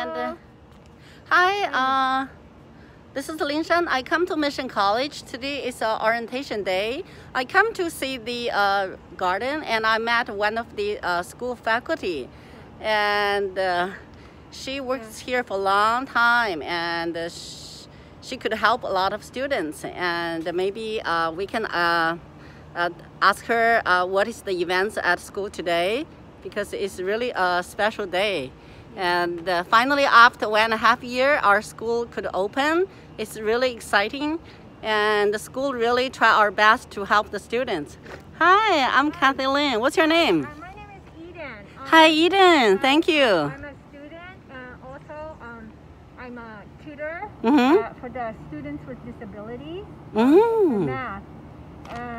And hi, this is Lin Shan. I come to Mission College. Today is orientation day. I come to see the garden, and I met one of the school faculty, and she works here for a long time, and she could help a lot of students. And maybe we can ask her what is the events at school today, because it's really a special day. And finally, after 1.5 years, our school could open. It's really exciting, and the school really try our best to help the students. Hi, I'm Kathy Lin. What's your name? My name is Eden. Hi, Eden. Thank you. I'm a student. Also, I'm a tutor for the students with disabilities. For math.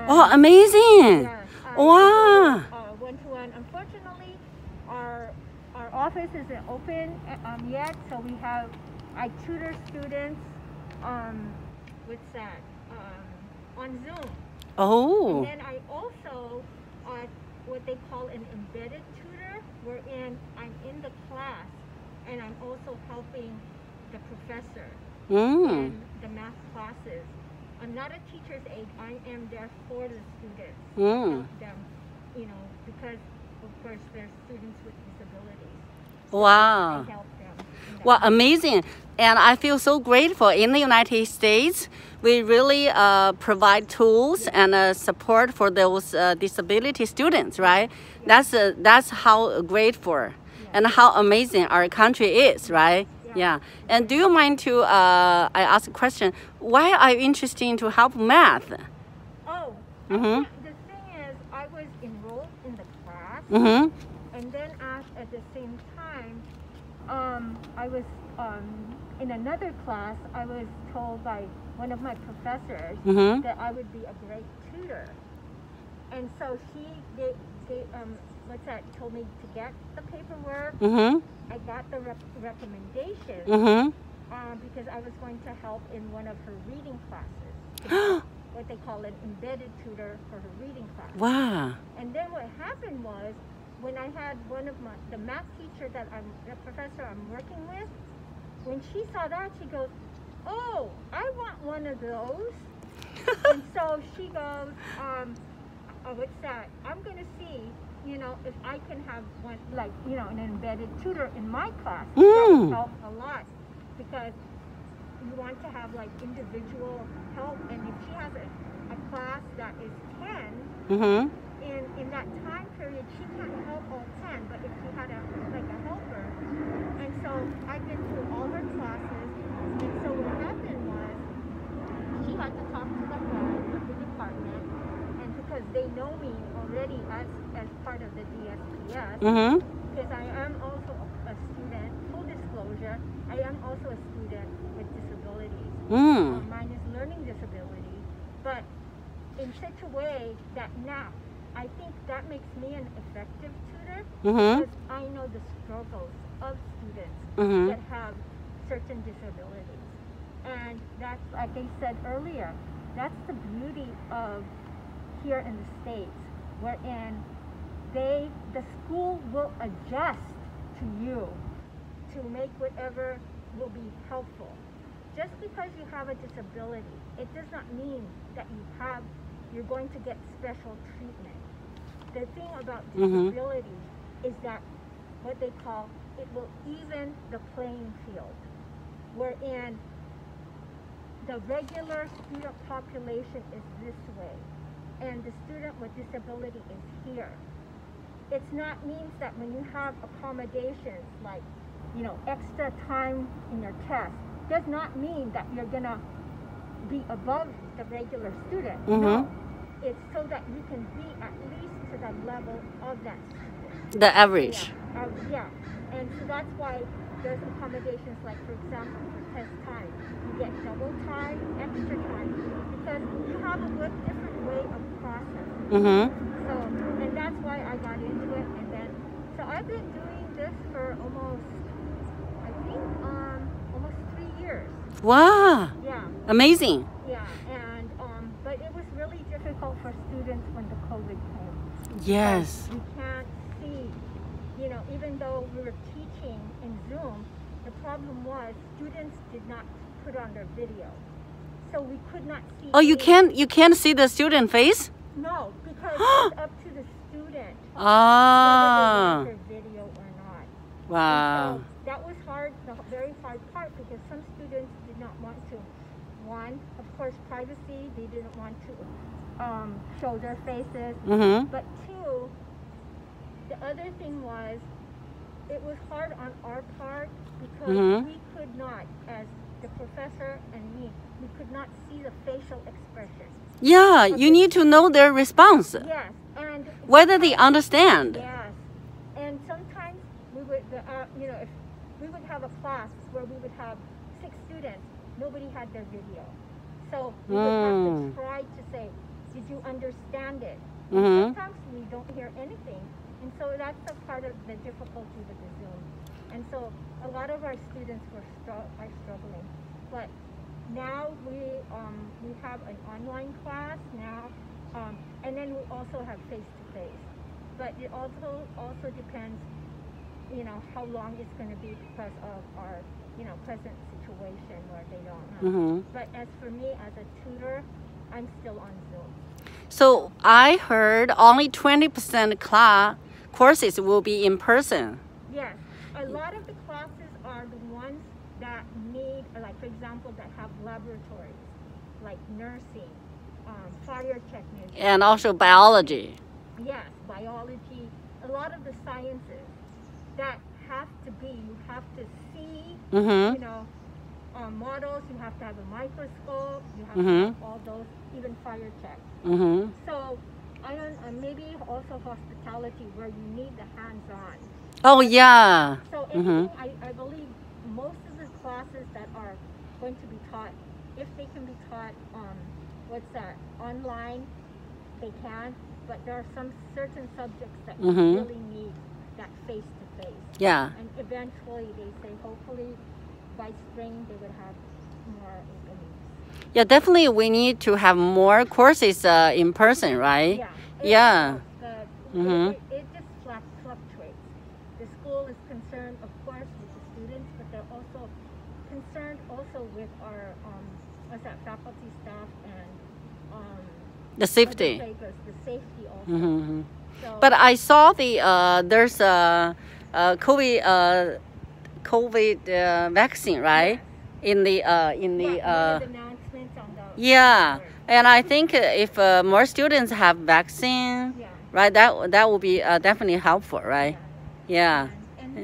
Oh, amazing! Yes, Wow. One-to-one. Unfortunately, our office isn't open yet, so I tutor students. What's that? On Zoom. Oh. And then I also what they call an embedded tutor, wherein I'm in the class and I'm also helping the professor in the math classes. I'm not a teacher's aide. I am there for the students, help them, because of course they're students with disabilities. So Wow. I help them. Well, amazing. And I feel so grateful. In the United States, we really provide tools and support for those disability students, right? That's how grateful and how amazing our country is, right? Yeah. And do you mind to, I ask a question, why are you interested in to help math? Oh, the thing is, I was enrolled in the class, and then at the same time, I was in another class. I was told by one of my professors that I would be a great tutor, and so told me to get the paperwork. I got the recommendation because I was going to help in one of her reading classes. What they call an embedded tutor for her reading class. Wow. And then what happened was, when I had the math teacher the professor I'm working with, when she saw that, she goes, "Oh, I want one of those." And so she goes, what's that? I'm going to see, if I can have one, an embedded tutor in my class. That would help a lot, because you want to have individual help. And if she has a class that is 10, in that time period, she can't help all 10, but if she had a helper. And so I've been through all her classes, and so what happened was, she had to talk to the head of the department, and because they know me already as part of the DSPS, because I am also a student, full disclosure, I am also a student with disabilities. Mine is learning disability, but in such a way that now I think that makes me an effective tutor, because I know the struggles of students that have certain disabilities. And that's, like I said earlier, that's the beauty of here in the States, wherein the school will adjust to you to make whatever will be helpful. Just because you have a disability, it does not mean that you're going to get special treatment. The thing about disability is that what they call, it will even the playing field, wherein the regular student population is this way, and the student with disability is here. It's not means that when you have accommodations like, extra time in your test, does not mean that you're gonna be above the regular student. No, it's so that you can be at least to the level of that student. The average. Yeah. And so that's why there's accommodations, like, for example, for test time, you get double time, extra time, because you have a different way of processing. So, and that's why I got into it. And then, so I've been doing this for almost 3 years. Wow. Yeah. Amazing. Yeah, and but it was really difficult for students when the COVID came. Yes. You can't see, even though we were teaching in Zoom, the problem was students did not put on their video, so we could not see. Oh, you can't see the student face? No, because it's up to the student Ah. whether they want their video or not. Wow. And so that was hard, the very hard part, because some students did not want to. One, of course, privacy. They didn't want to show their faces. Mm-hmm. But two, the other thing was, it was hard on our part because we could not, as the professor and me, we could not see the facial expression. Yeah, you need to know their response, Yes, and whether they understand. yes, and sometimes we would, if we would have a class where we would have 6 students, nobody had their video, so we would have to try to say, did you understand it? Mm-hmm. Sometimes we don't hear anything, and so that's a part of the difficulty with the Zoom. And so a lot of our students are struggling, but now we have an online class now, and then we also have face-to-face. But it also depends, how long it's going to be because of our present situation where they don't have. Mm-hmm. But as for me as a tutor, I'm still on Zoom. So I heard only 20% courses will be in person. Yes, a lot of the classes are the ones that need, like for example, that have laboratories, like nursing, fire technician. And also biology. Yes, biology, a lot of the sciences that have to be, you have to see, Mm-hmm. models, you have to have a microscope, you have to have all those, even fire tech. Mm-hmm. So, maybe also hospitality where you need the hands-on. Oh, yeah. So anything, I believe most of the classes that are going to be taught, if they can be taught online, they can, but there are some certain subjects that really need that face-to-face. Yeah. And eventually they say hopefully by spring they would have more openings. Yeah, definitely we need to have more courses in person, right? Yeah. Yeah. It just fluctuates. The school is concerned, of course, with the students, but they're also concerned with our faculty, staff, and The safety. The safety also. Mm-hmm. So, But I saw there's a COVID vaccine, right? In the one of the announcements on the yeah, board. and I think if more students have vaccine, Yeah. right, that will be definitely helpful, right? Yeah. And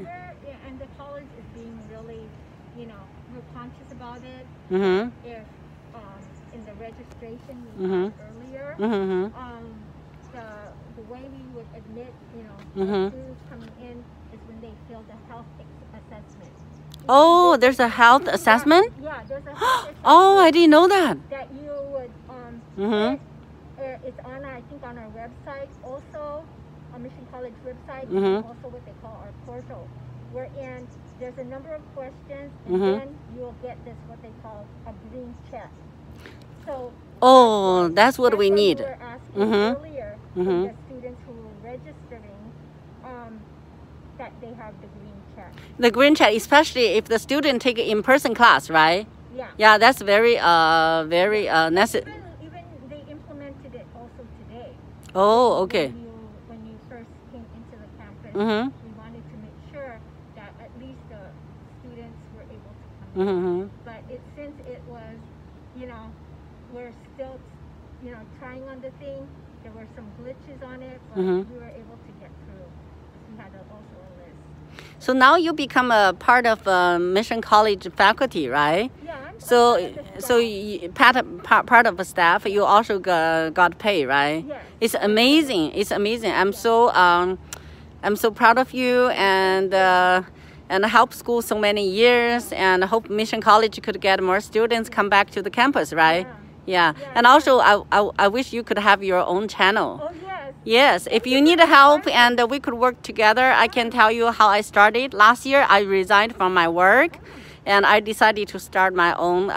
the college is being really, real conscious about it. Mhm. If in the registration we Mhm. had earlier, Mhm. the way we would admit, Mhm. students coming in is when they fill the health assessment. Oh, there's a health assessment. Yeah, there's a health assessment Oh, I didn't know that. that you would Mhm. it's on I think on our website also, on Mission College website, Mhm. and also what they call our portal, wherein there's a number of questions, and Mhm. then you'll get this what they call a green check. So Oh, that's what we we need. were asking Mhm. earlier Mhm. from the students who were registering that they have the green check. The green chat, especially if the student take in-person class, right? Yeah. Yeah, that's very necessary. Even they implemented it also today. Oh, okay. When you first came into the campus, Mhm. we wanted to make sure that at least the students were able to come in. Mhm. But since it was, we're still, trying on the thing, there were some glitches on it, but we were able to get through. We had also a list. So now you become a part of Mission College faculty, right? Yeah. I'm So, part of the so staff. part of the staff, you also got paid, right? Yes. It's amazing. It's amazing. I'm so proud of you and help school so many years, and hope Mission College could get more students come back to the campus, right? Yeah. And also, I wish you could have your own channel. Oh, yes. Yes, if you need help and we could work together, I can tell you how I started. Last year, I resigned from my work and I decided to start my own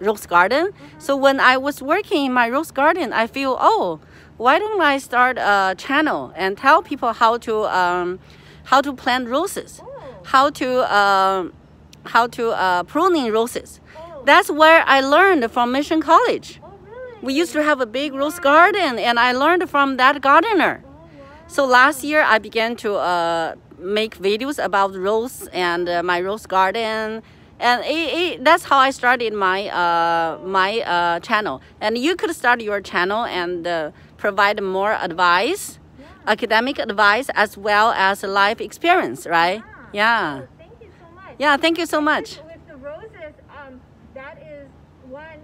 rose garden. So when I was working in my rose garden, I feel, oh, why don't I start a channel and tell people how to plant roses, how to pruning roses. Oh. That's where I learned from Mission College. Oh, really? We used to have a big rose garden, and I learned from that gardener. Oh, wow. So last year I began to make videos about rose and my rose garden, and that's how I started my channel. And you could start your channel and provide more advice, academic advice, as well as life experience, right? Yeah. Oh, thank you so much. Yeah, thank you so much. With the roses, that is one,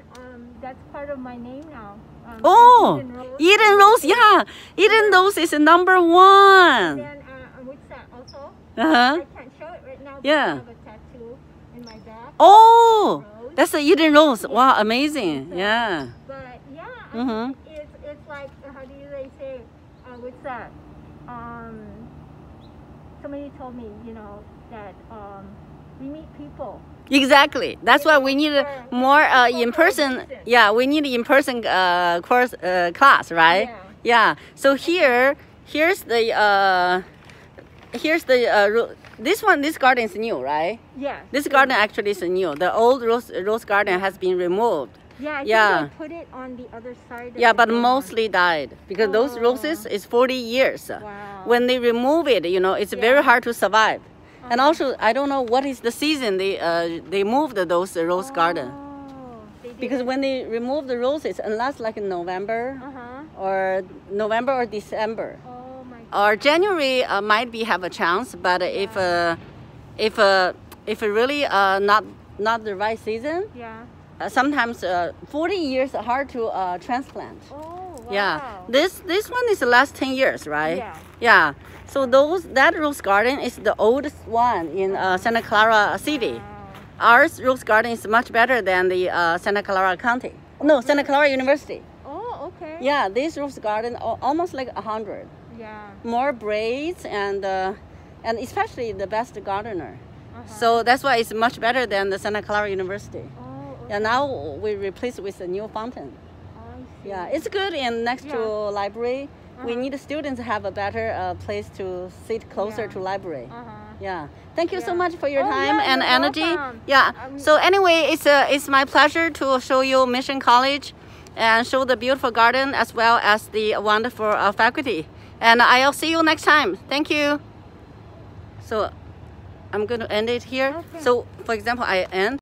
that's part of my name now. Oh, Eden Rose. Eden Rose, yeah. Eden Rose is number one. Then, what's that also? Uh-huh. I can't show it right now, but Yeah. I have a tattoo in my back. Oh, Rose. that's the Eden Rose. Wow, amazing. Yeah. But yeah, Mhm. it's like, how do they say, what's that? Somebody told me, that we meet people. Exactly. That's why we need more in-person. Yeah, we need in-person class, right? Yeah. So here's the this garden is new, right? Yeah. This garden actually is new. The old rose garden has been removed. Yeah, I Yeah. think I put it on the other side. Yeah, of but the barn. mostly died because those roses is 40 years. Wow. When they remove it, it's very hard to survive. And also, I don't know what is the season they moved those rose garden. They did Because it. when they remove the roses, unless like in November or December Oh my God. or January might be have a chance, but if really not the right season, Yeah. sometimes 40 years are hard to transplant. Oh wow. Yeah, this one is the last 10 years, right? Yeah. Yeah. So that rose garden is the oldest one in Santa Clara City. Wow. Our rose garden is much better than the Santa Clara County. No, Santa Clara University. Oh, okay. Yeah, this rose garden almost like 100. Yeah. More braids and especially the best gardener. So that's why it's much better than the Santa Clara University. Oh, okay. Yeah, now we replace with a new fountain. I see. Yeah, it's good and next to Yeah. library. We need students to have a better place to sit closer Yeah. to library. Uh-huh. Yeah. Thank you so Yeah. much for your Oh, time yeah, and you're energy. welcome. Yeah. So anyway, it's my pleasure to show you Mission College and show the beautiful garden as well as the wonderful faculty. And I'll see you next time. Thank you. So I'm going to end it here. Okay. So for example, I end